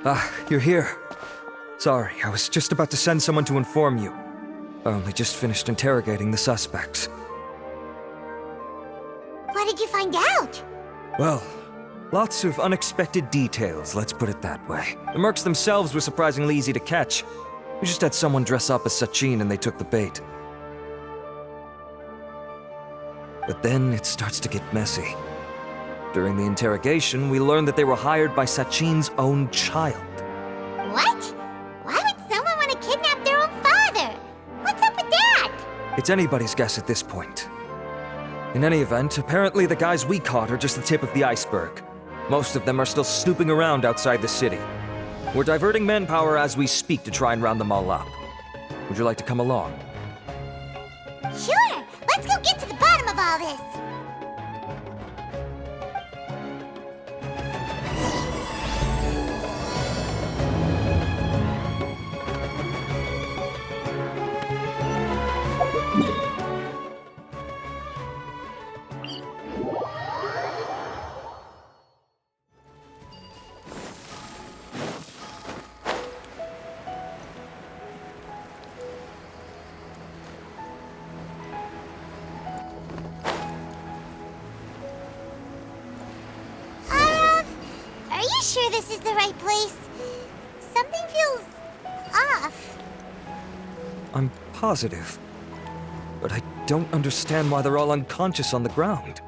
Ah, you're here. Sorry, I was just about to send someone to inform you. I only just finished interrogating the suspects. What did you find out? Well, lots of unexpected details, let's put it that way. The mercs themselves were surprisingly easy to catch. We just had someone dress up as Sachin and they took the bait. But then it starts to get messy. During the interrogation, we learned that they were hired by Sachin's own child. What? Why would someone want to kidnap their own father? What's up with that? It's anybody's guess at this point. In any event, apparently the guys we caught are just the tip of the iceberg. Most of them are still snooping around outside the city. We're diverting manpower as we speak to try and round them all up. Would you like to come along? Sure! Let's go get to the bottom of all this! sure this is the right place. Something feels off. I'm positive. But I don't understand why they're all unconscious on the ground.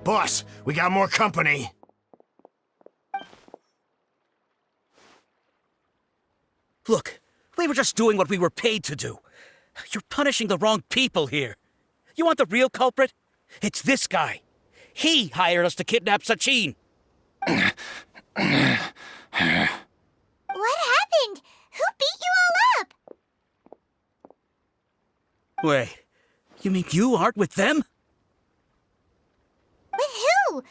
Boss, we got more company. Look, we were just doing what we were paid to do. You're punishing the wrong people here. You want the real culprit? It's this guy. He hired us to kidnap Sachin. What happened? Who beat you all up? Wait, you mean you aren't with them? With who? Who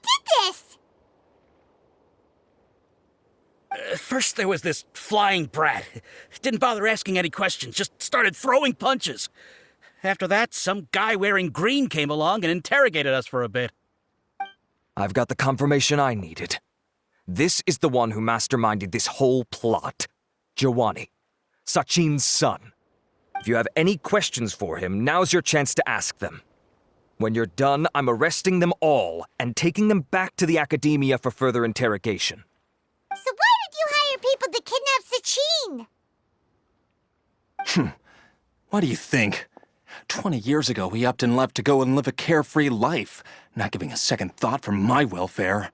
did this? First there was this flying brat. Didn't bother asking any questions, just started throwing punches. After that, some guy wearing green came along and interrogated us for a bit. I've got the confirmation I needed. This is the one who masterminded this whole plot. Jawani, Sachin's son. If you have any questions for him, now's your chance to ask them. When you're done, I'm arresting them all and taking them back to the academia for further interrogation. So why did you hire people to kidnap Sachin? What do you think? 20 years ago, he upped and left to go and live a carefree life, not giving a second thought for my welfare.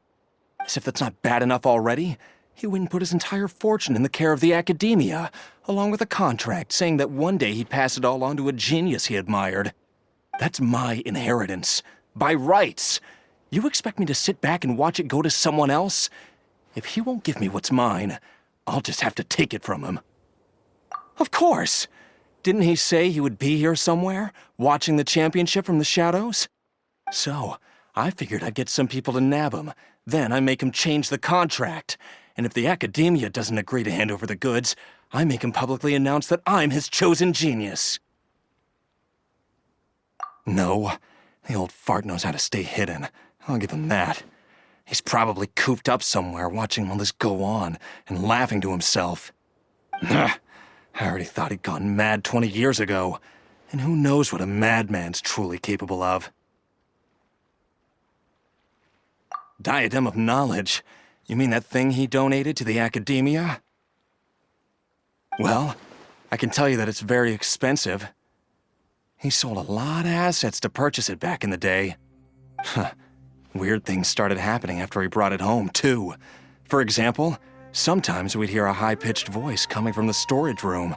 As if that's not bad enough already, he went and put his entire fortune in the care of the academia, along with a contract saying that one day he'd pass it all on to a genius he admired. That's my inheritance, by rights. You expect me to sit back and watch it go to someone else? If he won't give me what's mine, I'll just have to take it from him. Of course! Didn't he say he would be here somewhere, watching the championship from the shadows? So, I figured I'd get some people to nab him. Then I make him change the contract. And if the academia doesn't agree to hand over the goods, I make him publicly announce that I'm his chosen genius. No, the old fart knows how to stay hidden. I'll give him that. He's probably cooped up somewhere watching all this go on and laughing to himself. I already thought he'd gone mad 20 years ago. And who knows what a madman's truly capable of. Diadem of Knowledge? You mean that thing he donated to the academia? Well, I can tell you that it's very expensive. He sold a lot of assets to purchase it back in the day. Weird things started happening after he brought it home, too. For example, sometimes we'd hear a high-pitched voice coming from the storage room.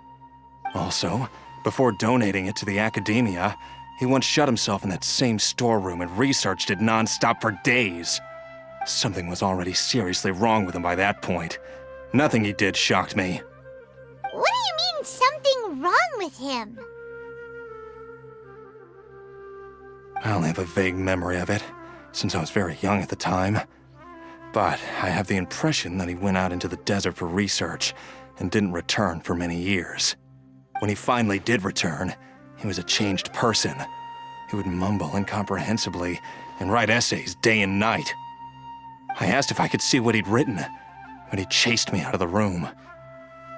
Also, before donating it to the academia, he once shut himself in that same storeroom and researched it non-stop for days. Something was already seriously wrong with him by that point. Nothing he did shocked me. What do you mean, something wrong with him? I only have a vague memory of it, since I was very young at the time. But I have the impression that he went out into the desert for research and didn't return for many years. When he finally did return, he was a changed person. He would mumble incomprehensibly and write essays day and night. I asked if I could see what he'd written, but he chased me out of the room.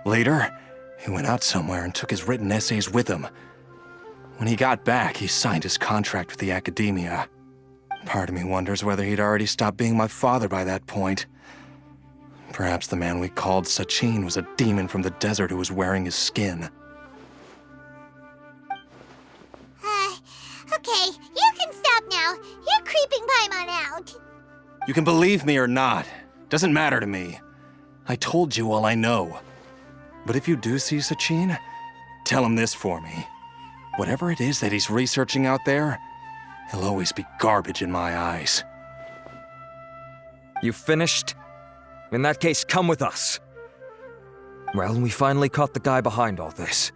Later, he went out somewhere and took his written essays with him. When he got back, he signed his contract with the academia. Part of me wonders whether he'd already stopped being my father by that point. Perhaps the man we called Sachin was a demon from the desert who was wearing his skin. Okay, you can stop now. You're creeping Paimon out. You can believe me or not. Doesn't matter to me. I told you all I know. But if you do see Sachin, tell him this for me. Whatever it is that he's researching out there, he'll always be garbage in my eyes. You finished? In that case, come with us. Well, we finally caught the guy behind all this.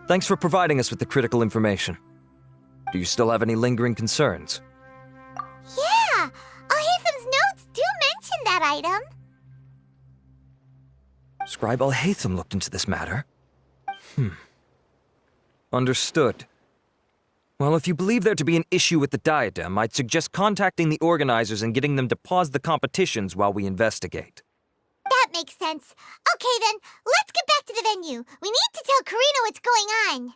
Thanks for providing us with the critical information. Do you still have any lingering concerns? Yeah, Al-Haytham's notes do mention that item. Scribe Al-Haytham looked into this matter. Understood. Well, if you believe there to be an issue with the diadem, I'd suggest contacting the organizers and getting them to pause the competitions while we investigate. That makes sense. Okay then, let's get back to the venue. We need to tell Karina what's going on.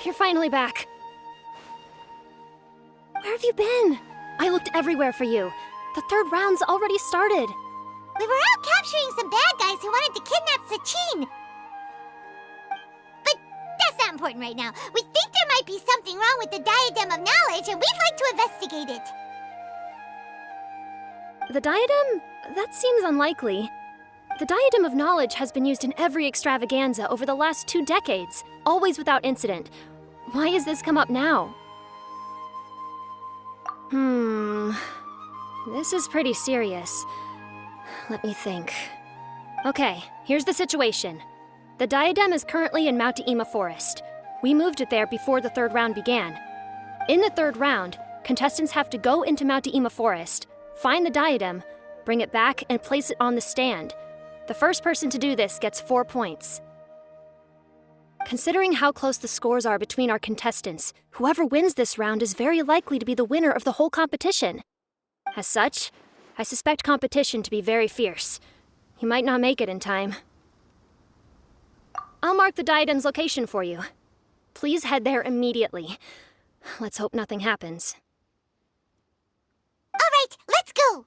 You're finally back. Where have you been? I looked everywhere for you. The third round's already started. We were out capturing some bad guys who wanted to kidnap Sachin. But that's not important right now. We think there might be something wrong with the Diadem of Knowledge, and we'd like to investigate it. The diadem? That seems unlikely. The Diadem of Knowledge has been used in every extravaganza over the last 2 decades, always without incident. Why has this come up now? This is pretty serious. Let me think. Okay, here's the situation. The diadem is currently in Mount Ima Forest. We moved it there before the third round began. In the third round, contestants have to go into Mount Ima Forest, find the diadem, bring it back, and place it on the stand. The first person to do this gets 4 points. Considering how close the scores are between our contestants, whoever wins this round is very likely to be the winner of the whole competition. As such, I suspect competition to be very fierce. You might not make it in time. I'll mark the diadem's location for you. Please head there immediately. Let's hope nothing happens. All right, let's go!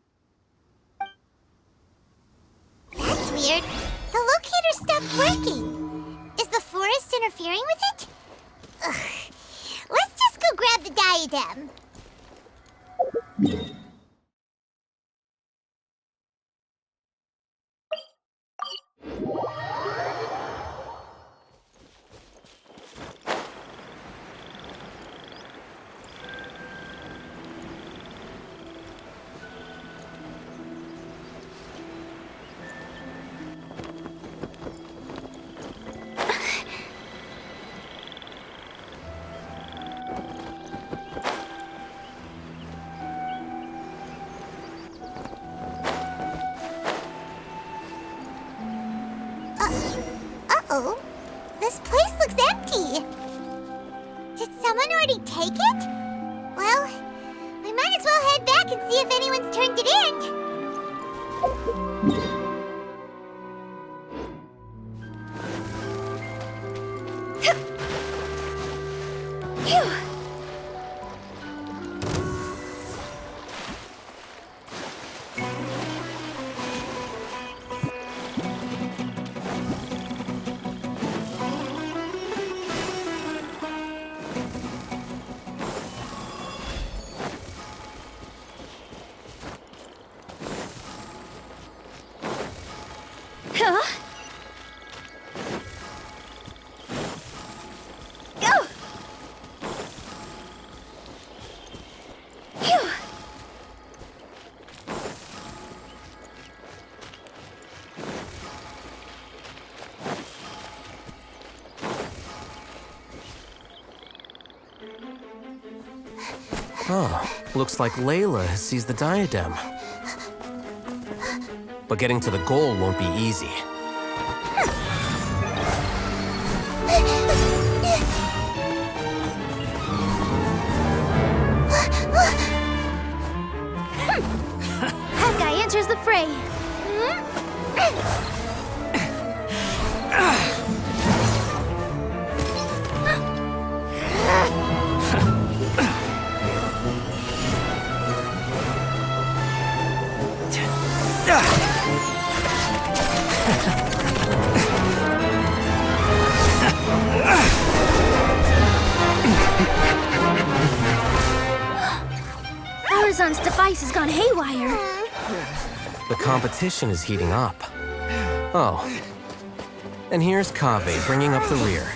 That's weird. The locator stopped working. Is the forest interfering with it? Ugh. Let's just go grab the diadem. Uh-oh. This place looks empty. Did someone already take it? Well, we might as well head back and see if anyone's turned it in. Oh, looks like Layla has seized the diadem. But getting to the goal won't be easy. That guy enters the fray. Horizon's device has gone haywire. The competition is heating up. Oh. And here's Kaveh bringing up the rear.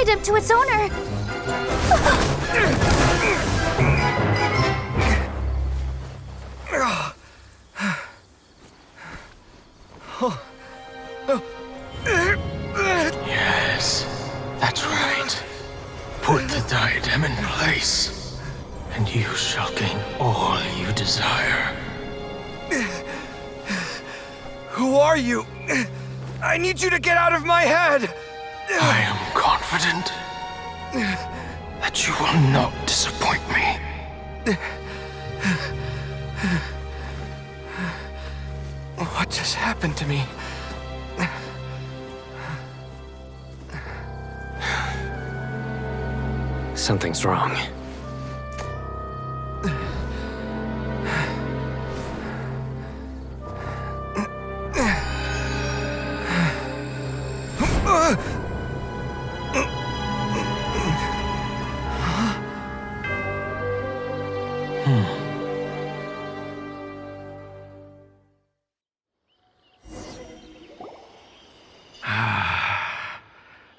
him to its owner. Yes, that's right. Put the diadem in place, and you shall gain all you desire. Who are you? I need you to get out of my head! I am confident that you will not disappoint me. What just happened to me? Something's wrong.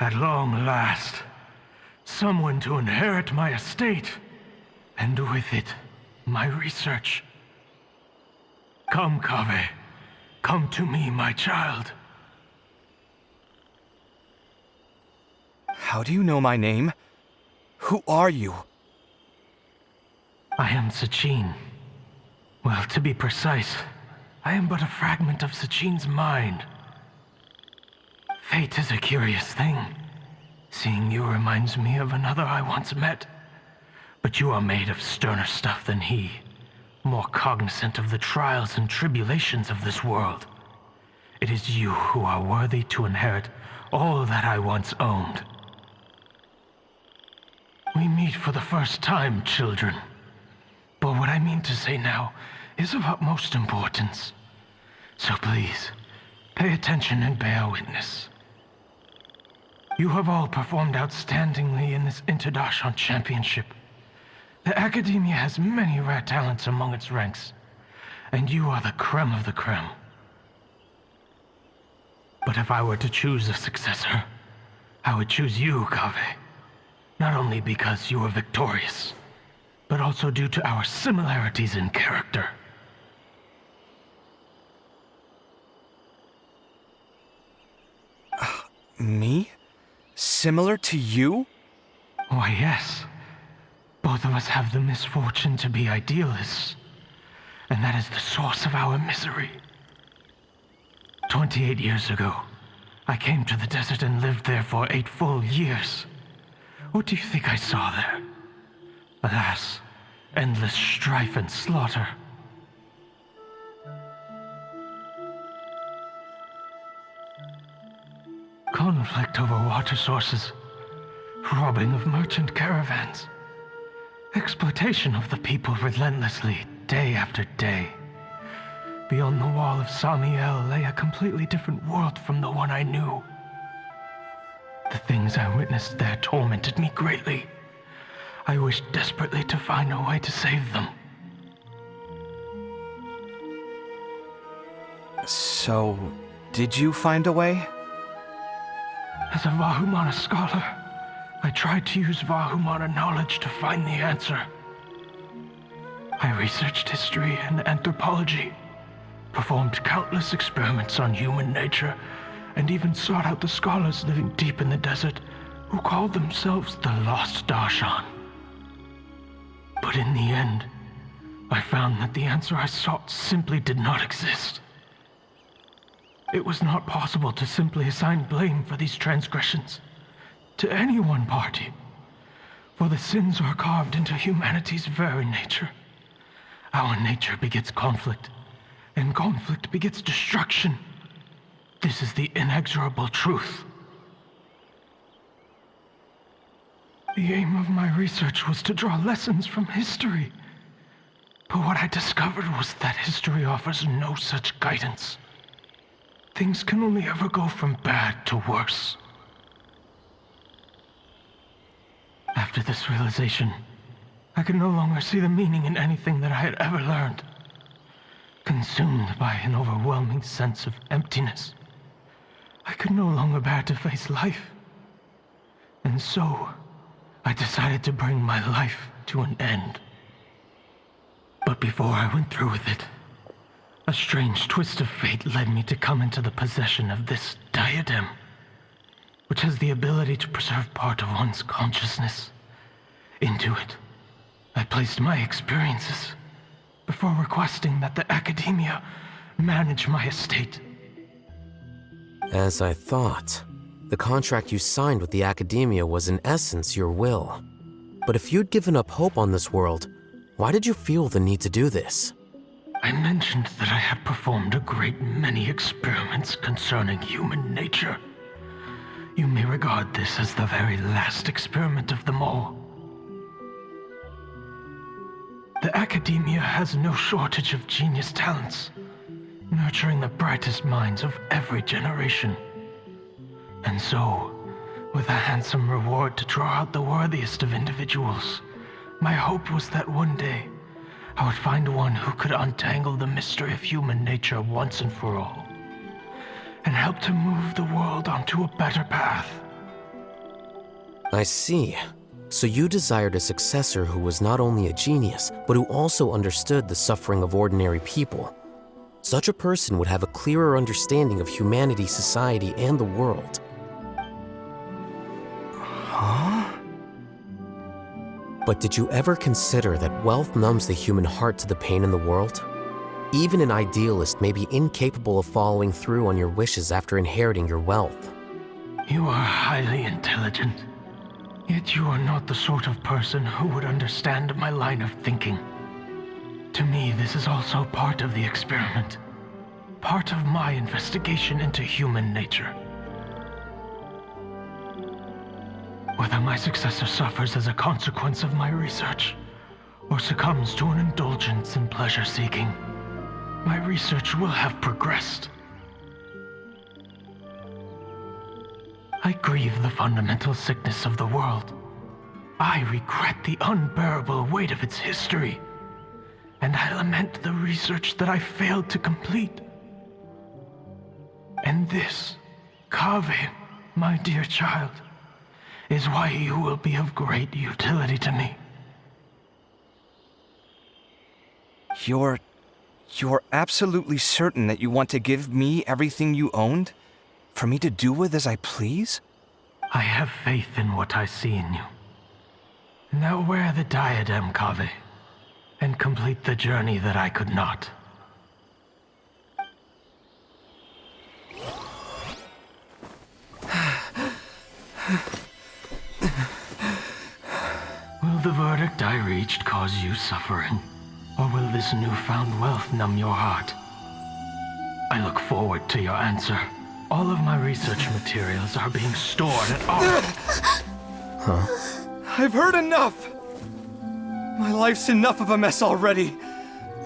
At long last, someone to inherit my estate, and with it, my research. Come, Kaveh. Come to me, my child. How do you know my name? Who are you? I am Sachin. Well, to be precise, I am but a fragment of Sachin's mind. Fate is a curious thing. Seeing you reminds me of another I once met. But you are made of sterner stuff than he, more cognizant of the trials and tribulations of this world. It is you who are worthy to inherit all that I once owned. We meet for the first time, children. But what I mean to say now is of utmost importance. So please, pay attention and bear witness. You have all performed outstandingly in this Interdashon Championship. The Academia has many rare talents among its ranks, and you are the creme of the creme. But if I were to choose a successor, I would choose you, Kaveh. Not only because you were victorious, but also due to our similarities in character. Me? Similar to you? Why, yes. Both of us have the misfortune to be idealists, and that is the source of our misery. 28 years ago, I came to the desert and lived there for 8 full years. What do you think I saw there? Alas, endless strife and slaughter. Conflict over water sources, robbing of merchant caravans, exploitation of the people relentlessly, day after day. Beyond the wall of Samiel lay a completely different world from the one I knew. The things I witnessed there tormented me greatly. I wished desperately to find a way to save them. So, did you find a way? As a Vahumana scholar, I tried to use Vahumana knowledge to find the answer. I researched history and anthropology, performed countless experiments on human nature, and even sought out the scholars living deep in the desert who called themselves the Lost Darshan. But in the end, I found that the answer I sought simply did not exist. It was not possible to simply assign blame for these transgressions to any one party, for the sins are carved into humanity's very nature. Our nature begets conflict, and conflict begets destruction. This is the inexorable truth. The aim of my research was to draw lessons from history, but what I discovered was that history offers no such guidance. Things can only ever go from bad to worse. After this realization, I could no longer see the meaning in anything that I had ever learned. Consumed by an overwhelming sense of emptiness, I could no longer bear to face life. And so, I decided to bring my life to an end. But before I went through with it, a strange twist of fate led me to come into the possession of this diadem, which has the ability to preserve part of one's consciousness. Into it, I placed my experiences before requesting that the Academia manage my estate. As I thought, the contract you signed with the Academia was in essence your will. But if you'd given up hope on this world, why did you feel the need to do this? I mentioned that I had performed a great many experiments concerning human nature. You may regard this as the very last experiment of them all. The Academia has no shortage of genius talents, nurturing the brightest minds of every generation. And so, with a handsome reward to draw out the worthiest of individuals, my hope was that one day, I would find one who could untangle the mystery of human nature once and for all, and help to move the world onto a better path. I see. So you desired a successor who was not only a genius, but who also understood the suffering of ordinary people. Such a person would have a clearer understanding of humanity, society, and the world. Huh? But did you ever consider that wealth numbs the human heart to the pain in the world? Even an idealist may be incapable of following through on your wishes after inheriting your wealth. You are highly intelligent, yet you are not the sort of person who would understand my line of thinking. To me, this is also part of the experiment, part of my investigation into human nature. Whether my successor suffers as a consequence of my research, or succumbs to an indulgence in pleasure-seeking, my research will have progressed. I grieve the fundamental sickness of the world. I regret the unbearable weight of its history, and I lament the research that I failed to complete. And this, Kaveh, my dear child, is why you will be of great utility to me. You're absolutely certain that you want to give me everything you owned? For me to do with as I please? I have faith in what I see in you. Now wear the diadem, Kaveh, and complete the journey that I could not. Will the verdict I reached cause you suffering? Or will this newfound wealth numb your heart? I look forward to your answer. All of my research materials are being stored at our... I've heard enough! My life's enough of a mess already.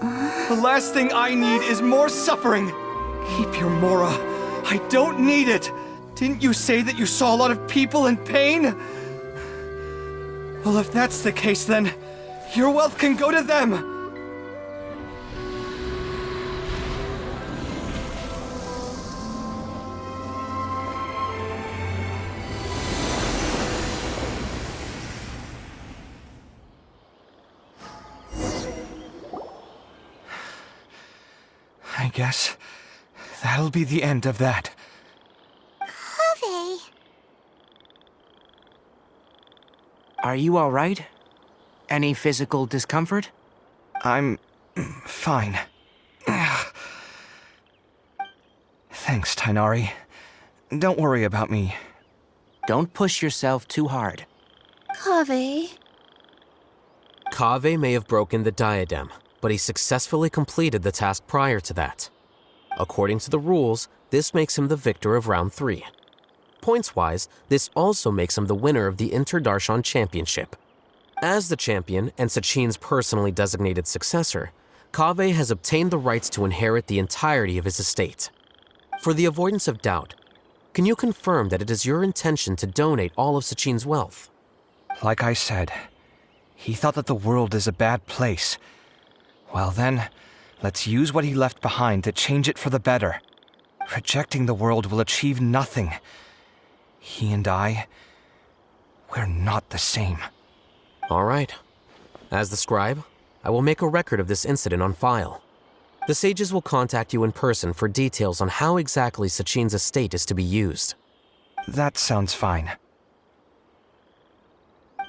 The last thing I need is more suffering. Keep your Mora. I don't need it. Didn't you say that you saw a lot of people in pain? Well, if that's the case, then your wealth can go to them. I guess that'll be the end of that. Kaveh. Are you all right? Any physical discomfort? I'm fine. Thanks, Tainari. Don't worry about me. Don't push yourself too hard. Kaveh. Kaveh may have broken the diadem, but he successfully completed the task prior to that. According to the rules, this makes him the victor of round 3. Points-wise, this also makes him the winner of the Inter-Darshan Championship. As the champion and Sachin's personally designated successor, Kaveh has obtained the rights to inherit the entirety of his estate. For the avoidance of doubt, can you confirm that it is your intention to donate all of Sachin's wealth? Like I said, he thought that the world is a bad place. Well then, let's use what he left behind to change it for the better. Rejecting the world will achieve nothing. He and I, We're not the same. All right. As the scribe, I will make a record of this incident on file. The sages will contact you in person for details on how exactly Sachin's estate is to be used. That sounds fine.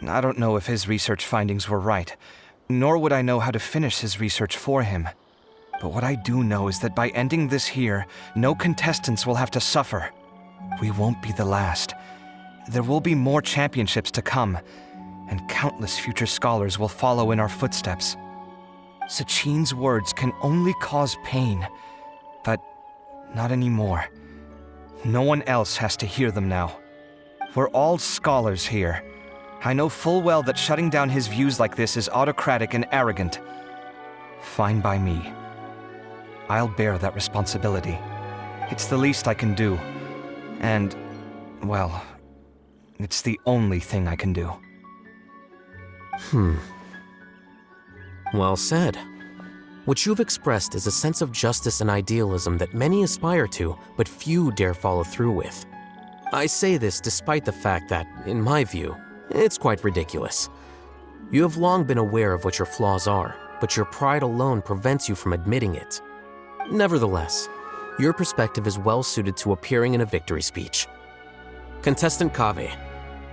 I don't know if his research findings were right, nor would I know how to finish his research for him. But what I do know is that by ending this here, no contestants will have to suffer. We won't be the last. There will be more championships to come, and countless future scholars will follow in our footsteps. Sachin's words can only cause pain, but not anymore. No one else has to hear them now. We're all scholars here. I know full well that shutting down his views like this is autocratic and arrogant. Fine by me. I'll bear that responsibility. It's the least I can do. And, well, it's the only thing I can do. Well said. What you've expressed is a sense of justice and idealism that many aspire to, but few dare follow through with. I say this despite the fact that, in my view, it's quite ridiculous. You have long been aware of what your flaws are, but your pride alone prevents you from admitting it. Nevertheless, your perspective is well suited to appearing in a victory speech. Contestant Kaveh,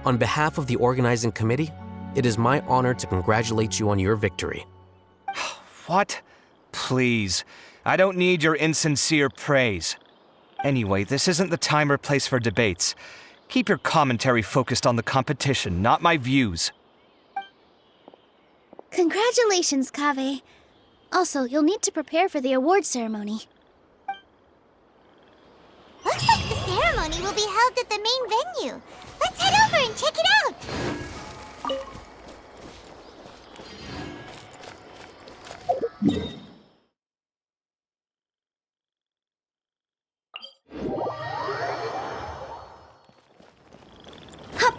on behalf of the organizing committee, it is my honor to congratulate you on your victory. What? Please. I don't need your insincere praise. Anyway, this isn't the time or place for debates. Keep your commentary focused on the competition, not my views. Congratulations, Kaveh. Also, you'll need to prepare for the award ceremony. Looks like the ceremony will be held at the main venue. Let's head over and check it out! Hup!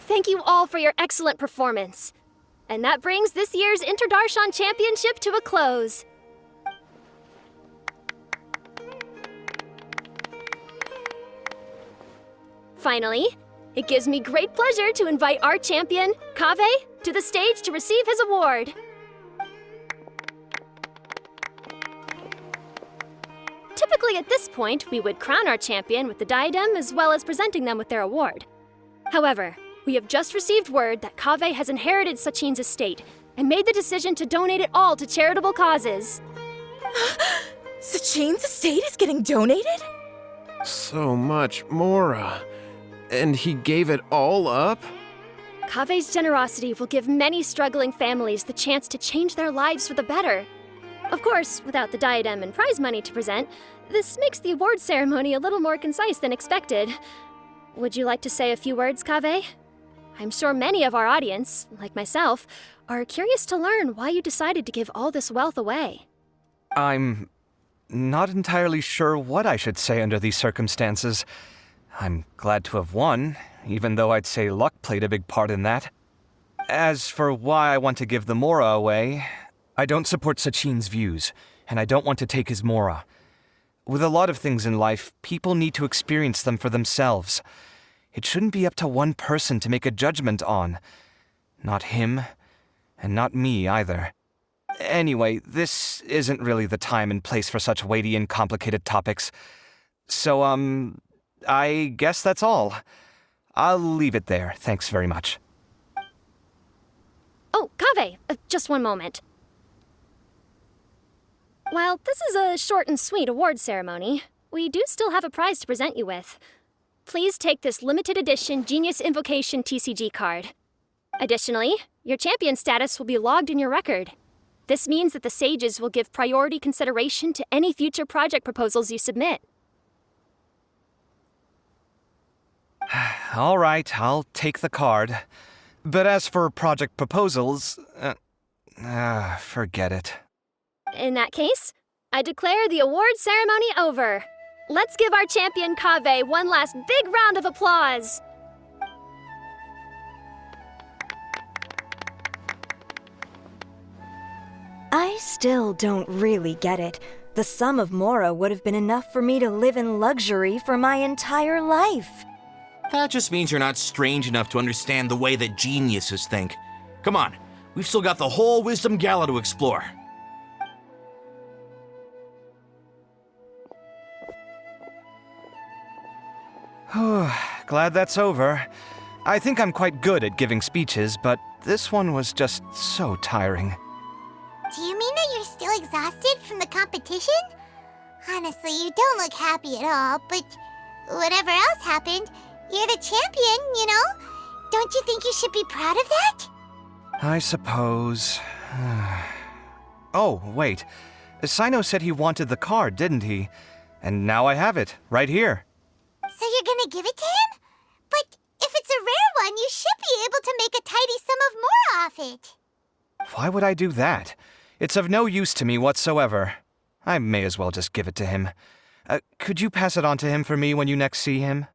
Thank you all for your excellent performance. And that brings this year's Interdarshan Championship to a close. Finally, it gives me great pleasure to invite our champion, Kaveh, to the stage to receive his award. Typically at this point, we would crown our champion with the diadem as well as presenting them with their award. However, we have just received word that Kaveh has inherited Sachin's estate and made the decision to donate it all to charitable causes. Sachin's estate is getting donated? So much, Mora. And he gave it all up? Kaveh's generosity will give many struggling families the chance to change their lives for the better. Of course, without the diadem and prize money to present, this makes the award ceremony a little more concise than expected. Would you like to say a few words, Kaveh? I'm sure many of our audience, like myself, are curious to learn why you decided to give all this wealth away. I'm not entirely sure what I should say under these circumstances. I'm glad to have won, even though I'd say luck played a big part in that. As for why I want to give the Mora away, I don't support Sachin's views, and I don't want to take his Mora. With a lot of things in life, people need to experience them for themselves. It shouldn't be up to one person to make a judgment on. Not him, and not me either. Anyway, this isn't really the time and place for such weighty and complicated topics. So, I guess that's all. I'll leave it there. Thanks very much. Oh, Kaveh, just one moment. While this is a short and sweet award ceremony, we do still have a prize to present you with. Please take this limited edition Genius Invocation TCG card. Additionally, your champion status will be logged in your record. This means that the sages will give priority consideration to any future project proposals you submit. All right, I'll take the card. But as for project proposals, forget it. In that case, I declare the award ceremony over. Let's give our champion Kaveh one last big round of applause. I still don't really get it. The sum of Mora would have been enough for me to live in luxury for my entire life. That just means you're not strange enough to understand the way that geniuses think. Come on, we've still got the whole Wisdom Gala to explore. Glad that's over. I think I'm quite good at giving speeches, but this one was just so tiring. Do you mean that you're still exhausted from the competition? Honestly, you don't look happy at all, but whatever else happened, you're the champion, you know? Don't you think you should be proud of that? I suppose. Oh, wait. Sino said he wanted the card, didn't he? And now I have it, right here. So you're gonna give it to him? But if it's a rare one, you should be able to make a tidy sum of more off it. Why would I do that? It's of no use to me whatsoever. I may as well just give it to him. Could you pass it on to him for me when you next see him?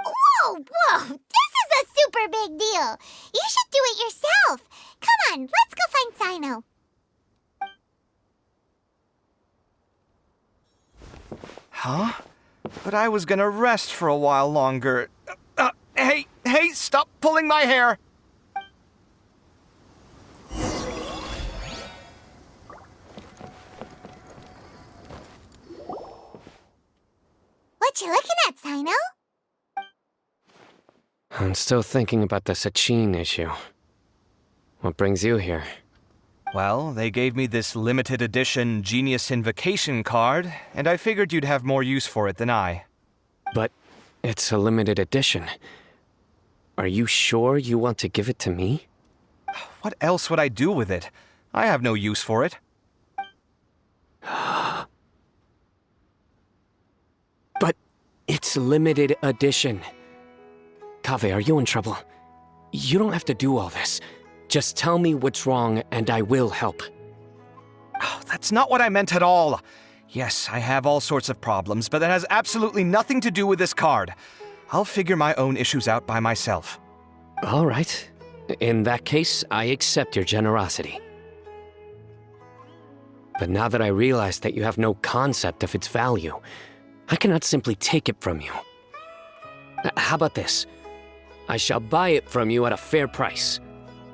Whoa! This is a super big deal! You should do it yourself! Come on, let's go find Sino. Huh? But I was gonna rest for a while longer. Hey, stop pulling my hair! What you looking at, Sino? I'm still thinking about the Sachin issue. What brings you here? Well, they gave me this limited edition Genius Invocation card, and I figured you'd have more use for it than I. But it's a limited edition. Are you sure you want to give it to me? What else would I do with it? I have no use for it. But it's limited edition. Kaveh, are you in trouble? You don't have to do all this. Just tell me what's wrong and I will help. Oh, that's not what I meant at all. Yes, I have all sorts of problems, but that has absolutely nothing to do with this card. I'll figure my own issues out by myself. All right. In that case, I accept your generosity. But now that I realize that you have no concept of its value, I cannot simply take it from you. How about this? I shall buy it from you at a fair price.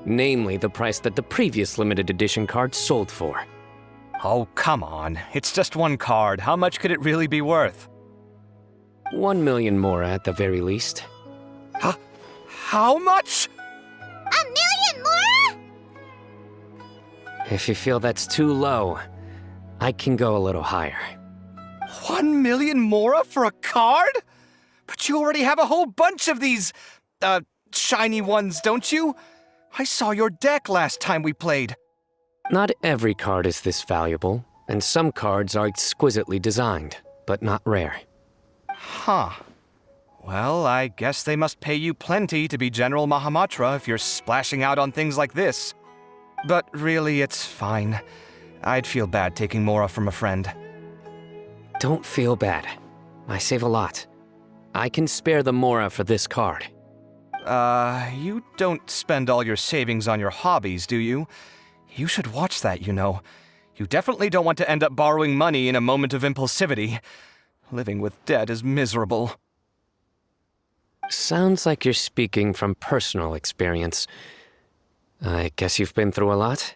Namely, the price that the previous limited edition card sold for. Oh, come on. It's just one card. How much could it really be worth? 1 million more at the very least. Huh? How much? 1 million more? If you feel that's too low, I can go a little higher. 1 million mora for a card? But you already have a whole bunch of these, shiny ones, don't you? I saw your deck last time we played. Not every card is this valuable, and some cards are exquisitely designed, but not rare. Huh. Well, I guess they must pay you plenty to be General Mahamatra if you're splashing out on things like this. But really, it's fine. I'd feel bad taking mora from a friend. Don't feel bad. I save a lot. I can spare the mora for this card. You don't spend all your savings on your hobbies, do you? You should watch that, you know. You definitely don't want to end up borrowing money in a moment of impulsivity. Living with debt is miserable. Sounds like you're speaking from personal experience. I guess you've been through a lot?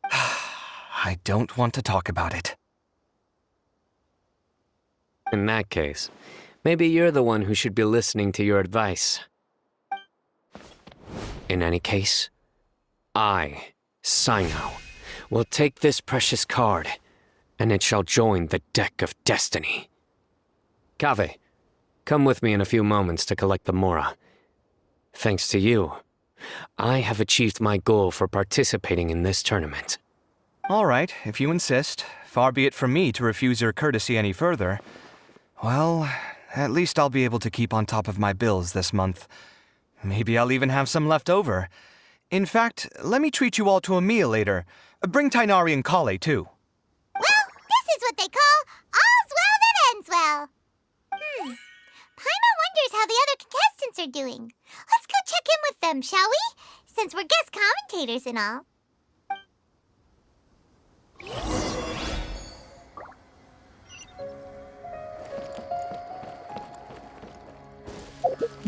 I don't want to talk about it. In that case, maybe you're the one who should be listening to your advice. In any case, I, Sino, will take this precious card, and it shall join the deck of destiny. Kaveh, come with me in a few moments to collect the mora. Thanks to you, I have achieved my goal for participating in this tournament. All right, if you insist. Far be it from me to refuse your courtesy any further. Well, at least I'll be able to keep on top of my bills this month. Maybe I'll even have some left over. In fact, let me treat you all to a meal later. Bring Tainari and Kale, too. Well, this is what they call all's well that ends well. Paimon wonders how the other contestants are doing. Let's go check in with them, shall we? Since we're guest commentators and all.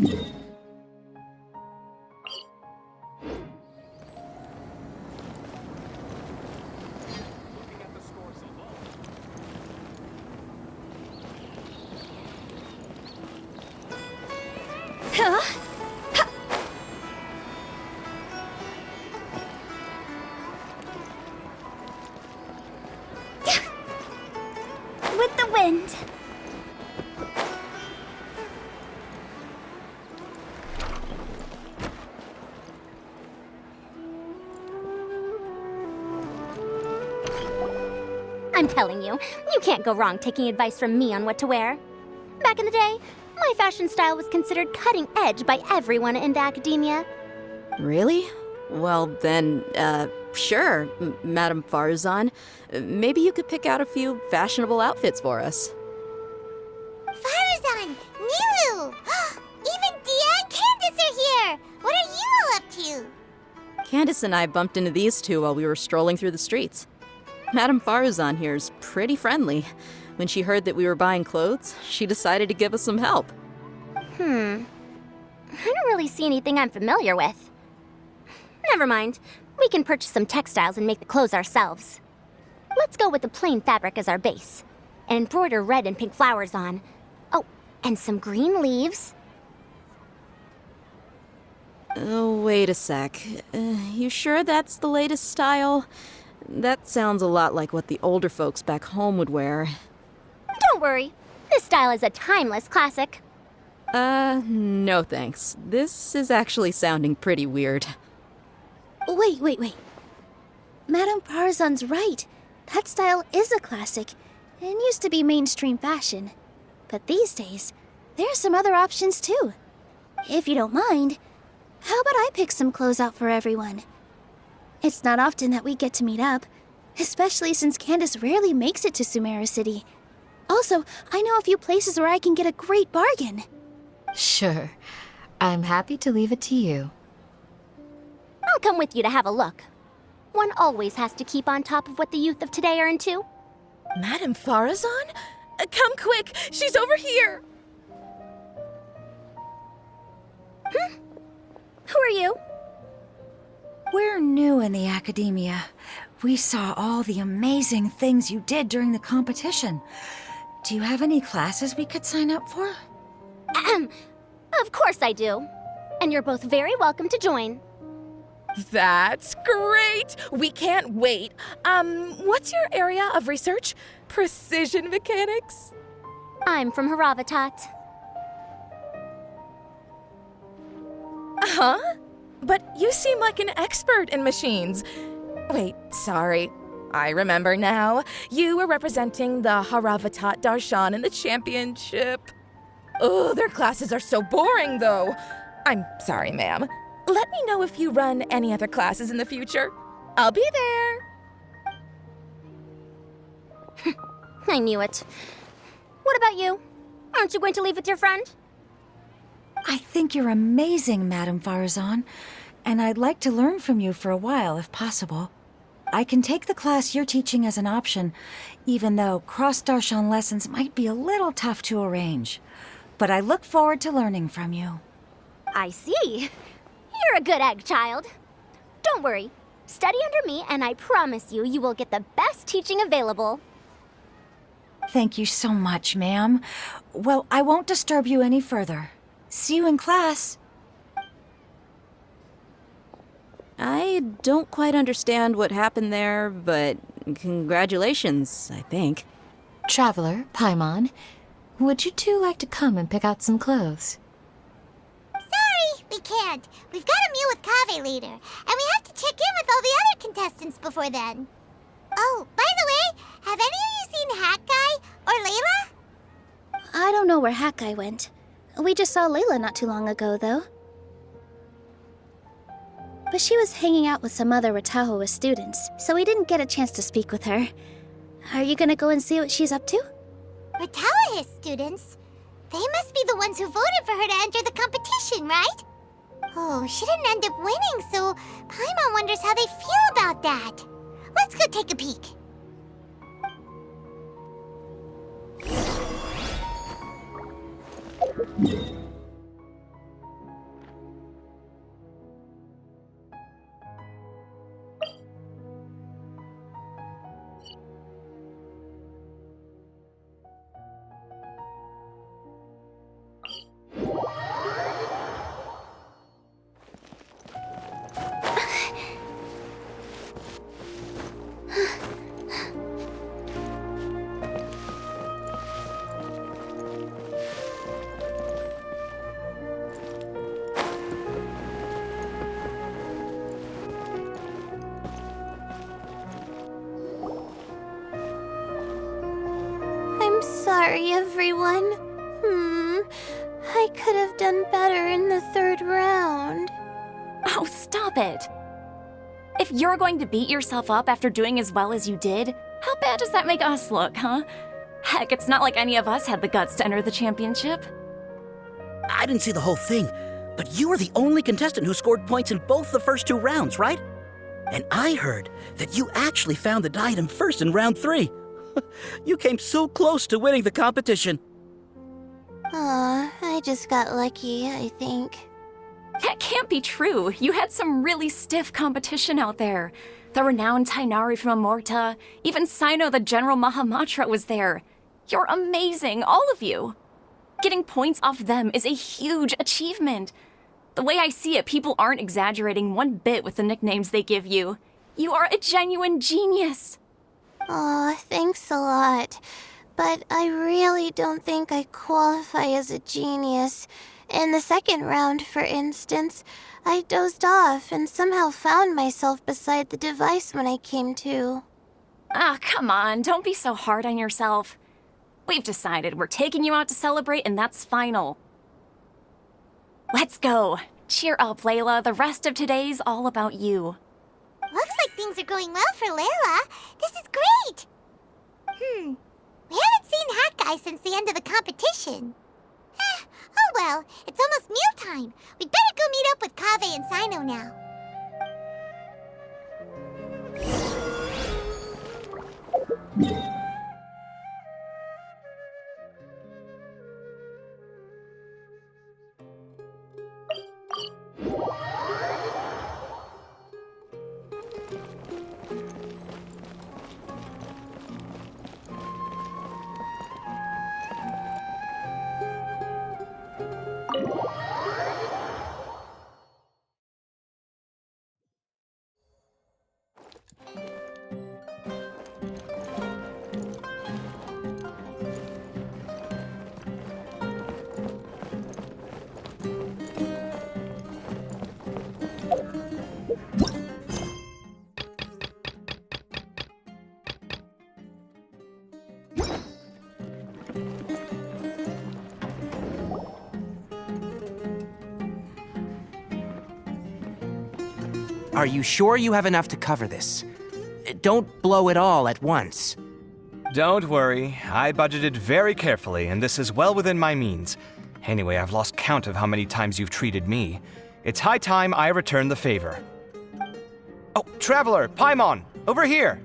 With the wind. I'm telling you, you can't go wrong taking advice from me on what to wear. Back in the day, my fashion style was considered cutting edge by everyone in the academia. Really? Well, then, sure, Madame Farzan. Maybe you could pick out a few fashionable outfits for us. Farazan! Nilu! Even Dia and Candace are here! What are you all up to? Candace and I bumped into these two while we were strolling through the streets. Madame Farazan here's pretty friendly. When she heard that we were buying clothes, she decided to give us some help. I don't really see anything I'm familiar with. Never mind. We can purchase some textiles and make the clothes ourselves. Let's go with the plain fabric as our base. And embroider red and pink flowers on. Oh, and some green leaves. Oh, wait a sec. You sure that's the latest style? That sounds a lot like what the older folks back home would wear. Don't worry. This style is a timeless classic. No thanks. This is actually sounding pretty weird. Wait. Madame Farzan's right. That style is a classic and used to be mainstream fashion. But these days, there are some other options too. If you don't mind, how about I pick some clothes out for everyone? It's not often that we get to meet up, especially since Candace rarely makes it to Sumeru City. Also, I know a few places where I can get a great bargain. Sure. I'm happy to leave it to you. I'll come with you to have a look. One always has to keep on top of what the youth of today are into. Madame Farazan? Come quick! She's over here! Who are you? We're new in the academia. We saw all the amazing things you did during the competition. Do you have any classes we could sign up for? Of course I do. And you're both very welcome to join. That's great! We can't wait. What's your area of research? Precision mechanics? I'm from Haravatat. Huh? But you seem like an expert in machines. Wait, sorry. I remember now. You were representing the Haravatat Darshan in the championship. Oh, their classes are so boring, though. I'm sorry, ma'am. Let me know if you run any other classes in the future. I'll be there. I knew it. What about you? Aren't you going to leave with your friend? I think you're amazing, Madame Farazan, and I'd like to learn from you for a while, if possible. I can take the class you're teaching as an option, even though cross-Darshan lessons might be a little tough to arrange. But I look forward to learning from you. I see. You're a good egg, child. Don't worry. Study under me, and I promise you, you will get the best teaching available. Thank you so much, ma'am. Well, I won't disturb you any further. See you in class. I don't quite understand what happened there, but congratulations, I think. Traveler, Paimon, would you two like to come and pick out some clothes? Sorry, we can't. We've got a meal with Kaveh later, and we have to check in with all the other contestants before then. Oh, by the way, have any of you seen Hat Guy or Layla? I don't know where Hat Guy went. We just saw Layla not too long ago, though. But she was hanging out with some other Ratahoa students, so we didn't get a chance to speak with her. Are you gonna go and see what she's up to? Ratahoa students? They must be the ones who voted for her to enter the competition, right? Oh, she didn't end up winning, so Paimon wonders how they feel about that. Let's go take a peek. sorry, everyone. I could have done better in the third round. Oh, stop it! If you're going to beat yourself up after doing as well as you did, how bad does that make us look, huh? Heck, it's not like any of us had the guts to enter the championship. I didn't see the whole thing, but you were the only contestant who scored points in both the first 2 rounds, right? And I heard that you actually found the diadem first in round 3. You came so close to winning the competition. Aw, I just got lucky, I think. That can't be true. You had some really stiff competition out there. The renowned Tainari from Amorta, even Sino the General Mahamatra was there. You're amazing, all of you. Getting points off them is a huge achievement. The way I see it, people aren't exaggerating one bit with the nicknames they give you. You are a genuine genius. Aw, thanks a lot. But I really don't think I qualify as a genius. In the second round, for instance, I dozed off and somehow found myself beside the device when I came to. Ah, come on, don't be so hard on yourself. We've decided we're taking you out to celebrate, and that's final. Let's go. Cheer up, Layla. The rest of today's all about you. Looks like things are going well for Layla. This is great! We haven't seen Hat Guy since the end of the competition. Oh well, it's almost mealtime. We'd better go meet up with Kaveh and Sino now. Are you sure you have enough to cover this? Don't blow it all at once. Don't worry, I budgeted very carefully, and this is well within my means. Anyway, I've lost count of how many times you've treated me. It's high time I return the favor. Oh, Traveler, Paimon, over here!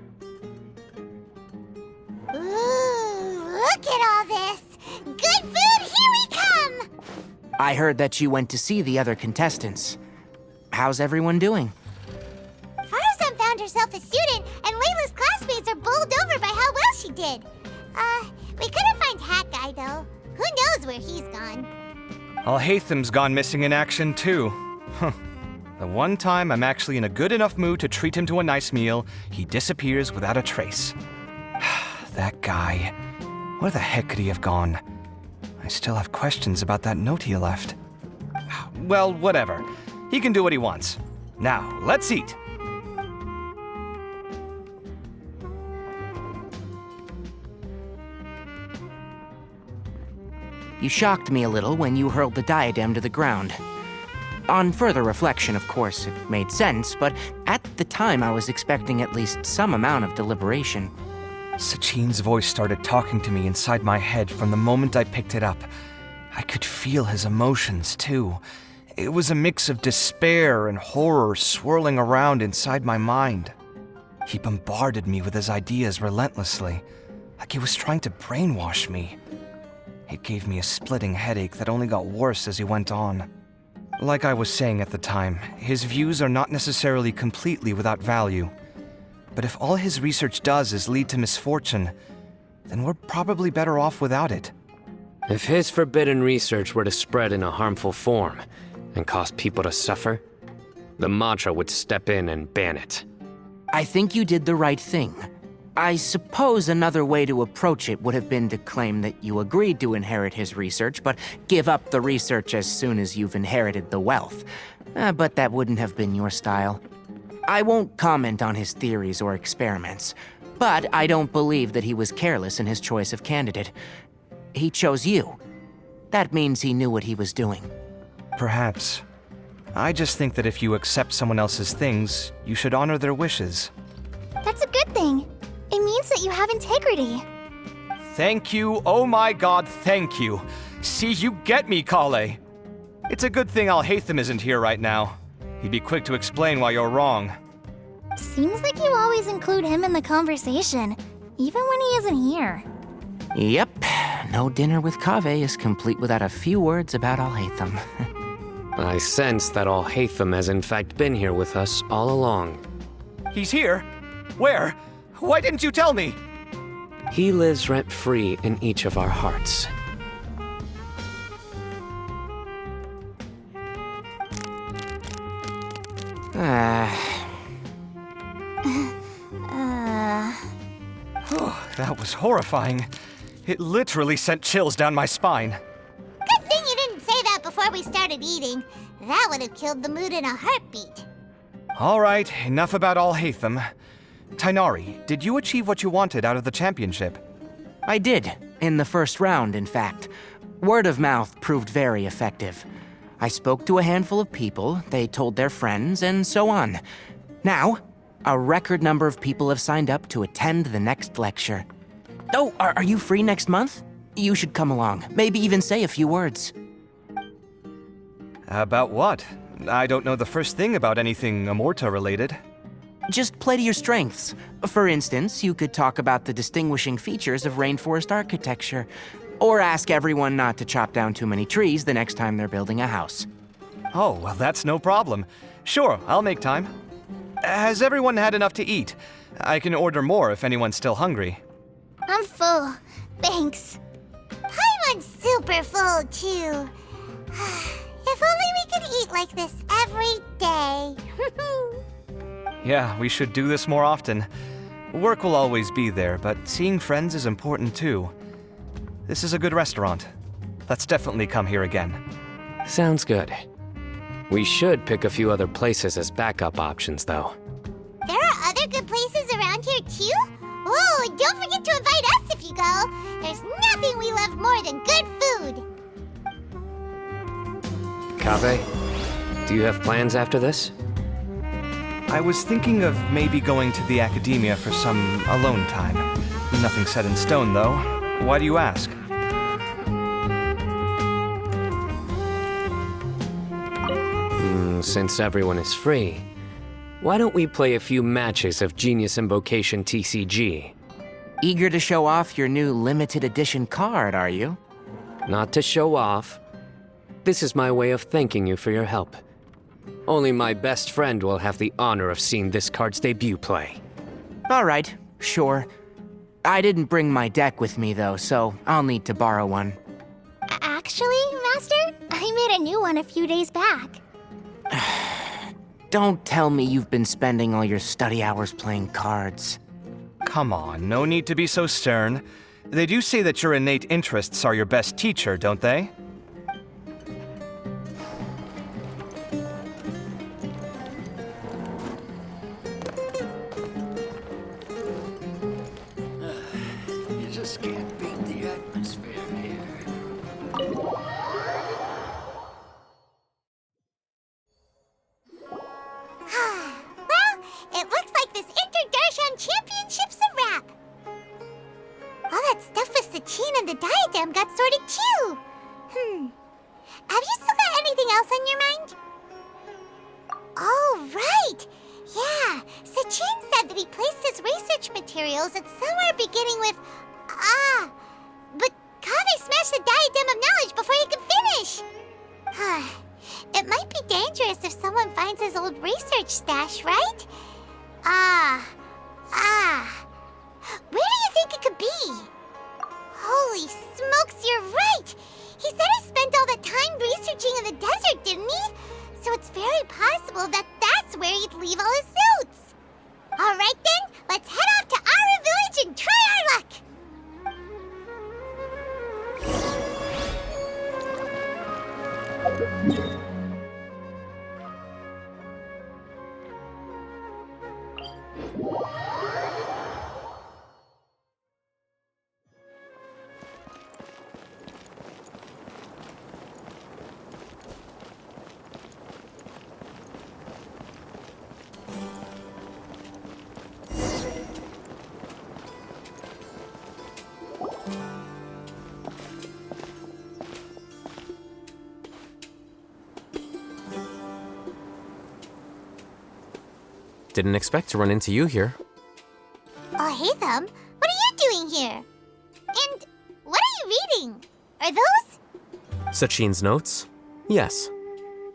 Ooh, look at all this! Good food, here we come! I heard that you went to see the other contestants. How's everyone doing? Farazan found herself a student, and Layla's classmates are bowled over by how well she did. We couldn't find Hat Guy, though. Who knows where he's gone? Al-Haytham's gone missing in action, too. The one time I'm actually in a good enough mood to treat him to a nice meal, he disappears without a trace. That guy. Where the heck could he have gone? I still have questions about that note he left. Well, whatever. He can do what he wants. Now, let's eat. You shocked me a little when you hurled the diadem to the ground. On further reflection, of course, it made sense, but at the time I was expecting at least some amount of deliberation. Sachin's voice started talking to me inside my head from the moment I picked it up. I could feel his emotions, too. It was a mix of despair and horror swirling around inside my mind. He bombarded me with his ideas relentlessly, like he was trying to brainwash me. It gave me a splitting headache that only got worse as he went on. Like I was saying at the time, his views are not necessarily completely without value. But if all his research does is lead to misfortune, then we're probably better off without it. If his forbidden research were to spread in a harmful form and cause people to suffer, the Mantra would step in and ban it. I think you did the right thing. I suppose another way to approach it would have been to claim that you agreed to inherit his research, but give up the research as soon as you've inherited the wealth. But that wouldn't have been your style. I won't comment on his theories or experiments, but I don't believe that he was careless in his choice of candidate. he chose you. That means he knew what he was doing. Perhaps. I just think that if you accept someone else's things, you should honor their wishes. That's a good thing. It means that you have integrity. Thank you, oh my god, thank you. See, you get me, Kale. It's a good thing Alhaitham isn't here right now. He'd be quick to explain why you're wrong. Seems like you always include him in the conversation, even when he isn't here. Yep, no dinner with Kaveh is complete without a few words about Alhaitham. I sense that Alhaitham has in fact been here with us all along. He's here? Where? Why didn't you tell me? He lives rent-free in each of our hearts. That was horrifying. It literally sent chills down my spine. Good thing you didn't say that before we started eating. That would have killed the mood in a heartbeat. All right, enough about Alhaitham. Tainari, did you achieve what you wanted out of the championship? I did, in the first round, in fact. Word of mouth proved very effective. I spoke to a handful of people, they told their friends, and so on. Now, a record number of people have signed up to attend the next lecture. Oh, are you free next month? You should come along, maybe even say a few words. About what? I don't know the first thing about anything Amorta related. Just play to your strengths. For instance, you could talk about the distinguishing features of rainforest architecture, or ask everyone not to chop down too many trees the next time they're building a house. Oh, well, that's no problem. Sure, I'll make time. Has everyone had enough to eat? I can order more if anyone's still hungry. I'm full. Thanks. Paimon's super full, too. If only we could eat like this every day. Yeah, we should do this more often. Work will always be there, but seeing friends is important too. This is a good restaurant. Let's definitely come here again. Sounds good. We should pick a few other places as backup options, though. There are other good places around here, too? Oh, and don't forget to invite us if you go. There's nothing we love more than good food. Kaveh, do you have plans after this? I was thinking of maybe going to the academia for some alone time. Nothing set in stone, though. Why do you ask? Since everyone is free, why don't we play a few matches of Genius Invocation TCG? Eager to show off your new limited edition card, are you? Not to show off. This is my way of thanking you for your help. Only my best friend will have the honor of seeing this card's debut play. All right, sure. I didn't bring my deck with me, though, so I'll need to borrow one. Actually, Master, I made a new one a few days back. Don't tell me you've been spending all your study hours playing cards. Come on, no need to be so stern. They do say that your innate interests are your best teacher, don't they? You just can't beat the atmosphere here. Well, it looks like this Inter-Darshan Championship's a wrap. All that stuff with Sachin and the diadem got sorted too. Have you still got anything else on your mind? Oh, right. Yeah, Sachin said that he placed his research materials at somewhere beginning with but Kaveh smashed the diadem of knowledge before he could finish. It might be dangerous if someone finds his old research stash, right? Where do you think it could be? Holy smokes, you're right! He said he spent all that time researching in the desert, didn't he? So it's very possible that that's where he'd leave all his suits. All right then, let's head off to Ara Village and try our luck! Didn't expect to run into you here. Oh, hey, Thumb. What are you doing here? And what are you reading? Are those? Sachin's notes? Yes.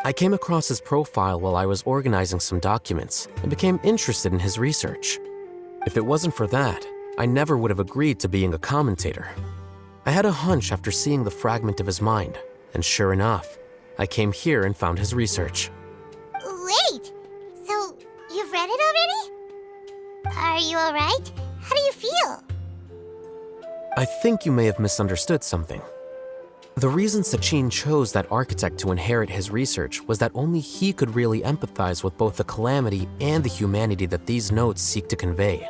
I came across his profile while I was organizing some documents and became interested in his research. If it wasn't for that, I never would have agreed to being a commentator. I had a hunch after seeing the fragment of his mind, and sure enough, I came here and found his research. Wait! So, you've read it already? Are you alright? How do you feel? I think you may have misunderstood something. The reason Sachin chose that architect to inherit his research was that only he could really empathize with both the calamity and the humanity that these notes seek to convey.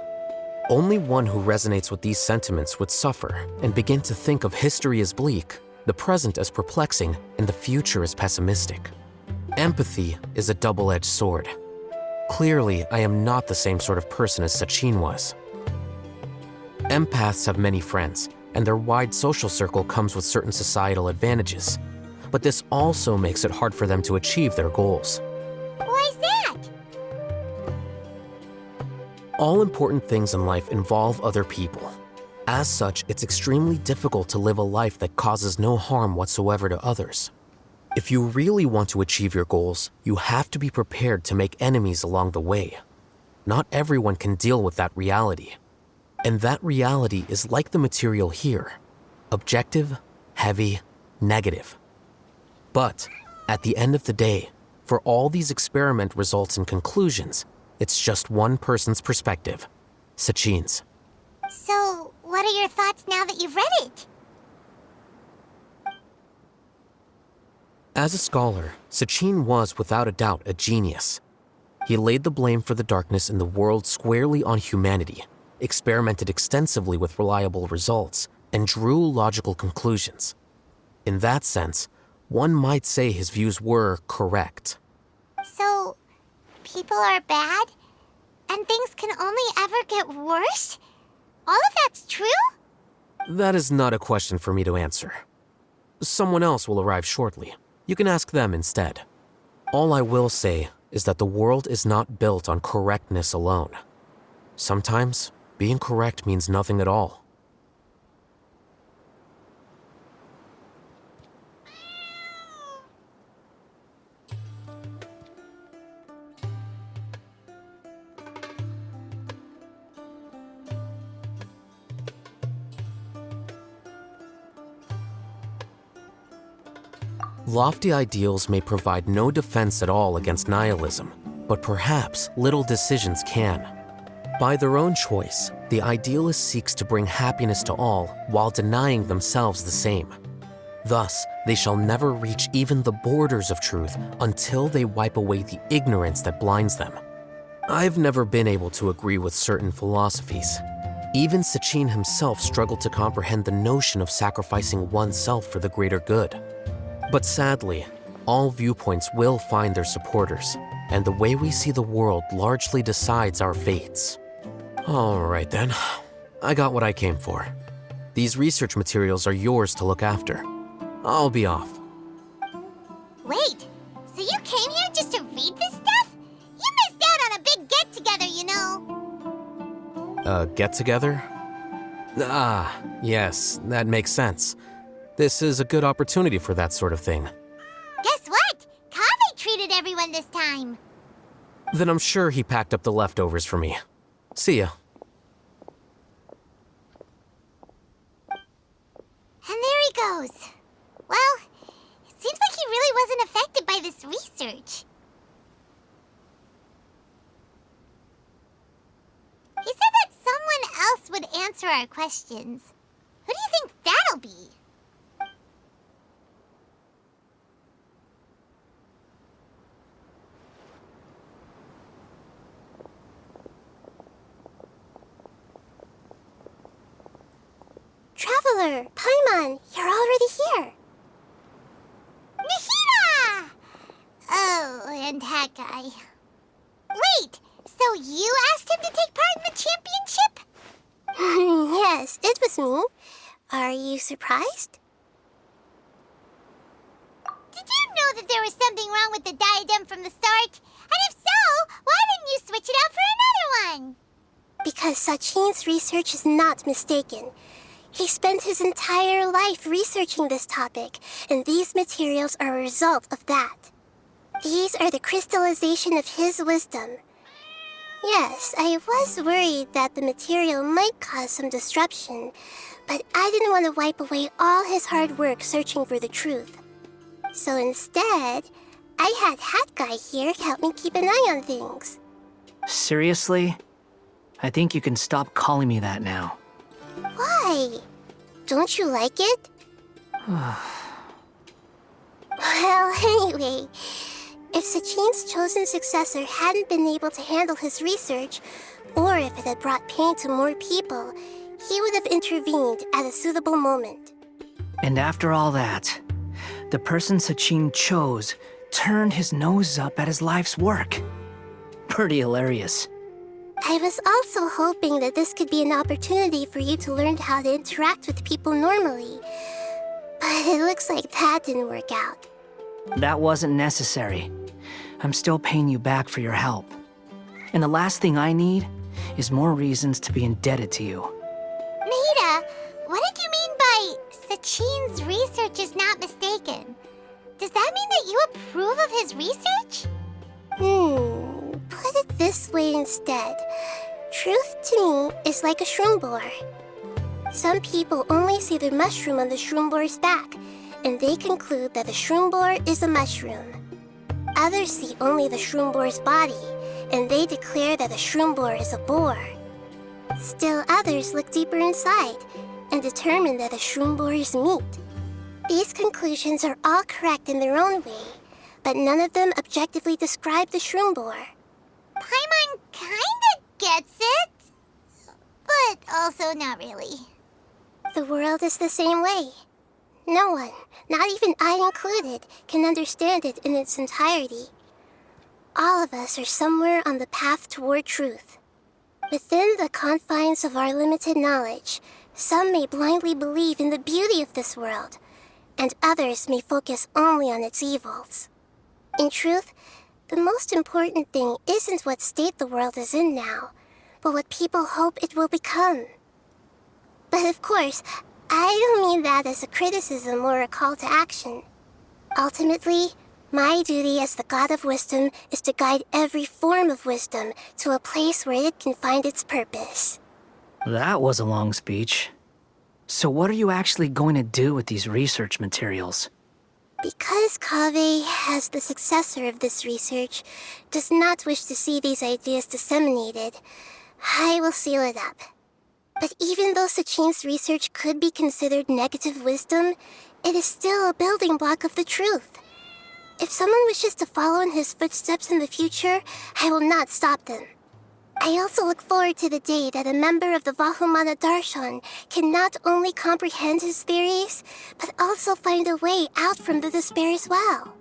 Only one who resonates with these sentiments would suffer and begin to think of history as bleak, the present as perplexing, and the future as pessimistic. Empathy is a double-edged sword. Clearly, I am not the same sort of person as Sachin was. Empaths have many friends, and their wide social circle comes with certain societal advantages. But this also makes it hard for them to achieve their goals. Why's that? All important things in life involve other people. As such, it's extremely difficult to live a life that causes no harm whatsoever to others. If you really want to achieve your goals, you have to be prepared to make enemies along the way. Not everyone can deal with that reality. And that reality is like the material here. Objective, heavy, negative. But, at the end of the day, for all these experiment results and conclusions, it's just one person's perspective. Sachin's. So, what are your thoughts now that you've read it? As a scholar, Sachin was without a doubt a genius. He laid the blame for the darkness in the world squarely on humanity, experimented extensively with reliable results, and drew logical conclusions. In that sense, one might say his views were correct. So, people are bad? And things can only ever get worse? All of that's true? That is not a question for me to answer. Someone else will arrive shortly. You can ask them instead. All I will say is that the world is not built on correctness alone. Sometimes, being correct means nothing at all. Lofty ideals may provide no defense at all against nihilism, but perhaps little decisions can. By their own choice, the idealist seeks to bring happiness to all while denying themselves the same. Thus, they shall never reach even the borders of truth until they wipe away the ignorance that blinds them. I've never been able to agree with certain philosophies. Even Sachin himself struggled to comprehend the notion of sacrificing oneself for the greater good. But sadly, all viewpoints will find their supporters, and the way we see the world largely decides our fates. All right then, I got what I came for. These research materials are yours to look after. I'll be off. Wait, so you came here just to read this stuff? You missed out on a big get-together, you know. A get-together? Ah, yes, that makes sense. This is a good opportunity for that sort of thing. Guess what? Kaveh treated everyone this time. Then I'm sure he packed up the leftovers for me. See ya. And there he goes. Well, it seems like he really wasn't affected by this research. He said that someone else would answer our questions. Who do you think that'll be? Traveler, Paimon, you're already here. Nihina! Oh, and that guy. Wait, so you asked him to take part in the championship? Yes, it was me. Are you surprised? Did you know that there was something wrong with the diadem from the start? And if so, why didn't you switch it out for Sachin's research is not mistaken. He spent his entire life researching this topic, and these materials are a result of that. These are the crystallization of his wisdom. Yes, I was worried that the material might cause some disruption, but I didn't want to wipe away all his hard work searching for the truth. So instead, I had Hat Guy here help me keep an eye on things. Seriously? I think you can stop calling me that now. Why? Don't you like it? Well, anyway, if Sachin's chosen successor hadn't been able to handle his research, or if it had brought pain to more people, he would have intervened at a suitable moment. And after all that, the person Sachin chose turned his nose up at his life's work. Pretty hilarious. I was also hoping that this could be an opportunity for you to learn how to interact with people normally. But it looks like that didn't work out. That wasn't necessary. I'm still paying you back for your help. And the last thing I need is more reasons to be indebted to you. Nita, what did you mean by Sachin's research is not mistaken? Does that mean that you approve of his research? Put it this way instead. Truth to me is like a shroom boar. Some people only see the mushroom on the shroom boar's back, and they conclude that the shroom boar is a mushroom. Others see only the shroom boar's body, and they declare that the shroom boar is a boar. Still others look deeper inside, and determine that the shroom boar is meat. These conclusions are all correct in their own way, but none of them objectively describe the shroom boar. Paimon kinda gets it, but also not really. The world is the same way. No one, not even I included, can understand it in its entirety. All of us are somewhere on the path toward truth. Within the confines of our limited knowledge, some may blindly believe in the beauty of this world, and others may focus only on its evils. In truth, the most important thing isn't what state the world is in now, but what people hope it will become. But of course, I don't mean that as a criticism or a call to action. Ultimately, my duty as the God of Wisdom is to guide every form of wisdom to a place where it can find its purpose. That was a long speech. So what are you actually going to do with these research materials? Because Kaveh, as the successor of this research, does not wish to see these ideas disseminated, I will seal it up. But even though Sachin's research could be considered negative wisdom, it is still a building block of the truth. If someone wishes to follow in his footsteps in the future, I will not stop them. I also look forward to the day that a member of the Vahumana Darshan can not only comprehend his theories, but also find a way out from the despair as well.